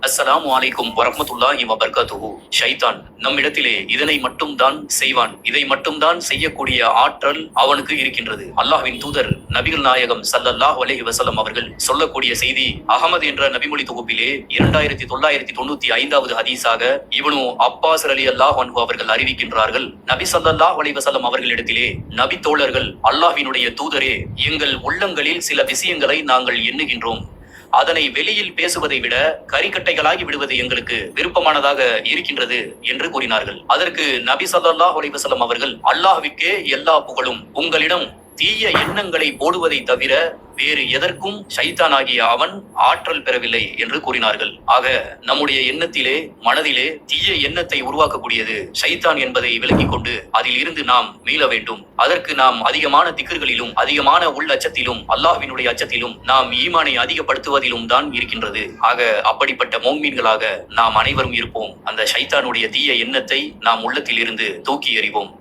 அஸ்ஸலாமு அலைக்கும் வரஹ்மத்துல்லாஹி வபரகாத்துஹு. ஷைத்தான் நம்மிடத்திலே இதனை மட்டும் தான் செய்வான், இதை மட்டும் தான் செய்யக்கூடிய ஆற்றல் அவனுக்கு இருக்கின்றது. அல்லாஹ்வின் தூதர் நபிகள் நாயகம் ஸல்லல்லாஹு அலைஹி வஸல்லம் அவர்கள் சொல்லக்கூடிய செய்தி அஹமது என்ற நபிமொழி தொகுப்பிலே 2995வது ஹதீஸாக இப்னு அப்பாஸ் ரலியல்லாஹு அன்ஹு அவர்கள் அறிவிக்கின்றார்கள். நபி ஸல்லல்லாஹு அலைஹி வஸல்லம் அவர்களிடத்திலே நபி தோழர்கள், அல்லாஹ்வினுடைய தூதரே, எங்கள் உள்ளங்களில் சில விஷயங்களை நாங்கள் எண்ணுகின்றோம், அதனை வெளியில் பேசுவதை விட கரிக்கட்டைகளாகி விடுவது எங்களுக்கு விருப்பமானதாக இருக்கின்றது என்று கூறினார்கள். அதற்கு நபி ஸல்லல்லாஹு அலைஹி வஸல்லம் அவர்கள், அல்லாஹ்விற்கே எல்லா புகழும், உங்களிடம் தீய எண்ணங்களை போடுவதை தவிர வேறு எதற்கும் ஷைத்தானாகிய அவன் ஆற்றல் பெறவில்லை என்று கூறினார்கள். ஆக நம்முடைய எண்ணத்திலே, மனதிலே தீய எண்ணத்தை உருவாக்கக்கூடியது ஷைத்தான் என்பதை விளங்கிக் கொண்டு அதில் இருந்து நாம் மீள வேண்டும். அதற்கு நாம் அதிகமான திக்ர்களிலும் அதிகமான உள் அச்சத்திலும் அல்லாஹ்வினுடைய அச்சத்திலும் நாம் ஈமானை அதிகப்படுத்துவதிலும் தான் இருக்கின்றது. ஆக அப்படிப்பட்ட மோமீன்களாக நாம் அனைவரும் இருப்போம். அந்த ஷைத்தானுடைய தீய எண்ணத்தை நாம் உள்ளத்தில் இருந்து தூக்கி எறிவோம்.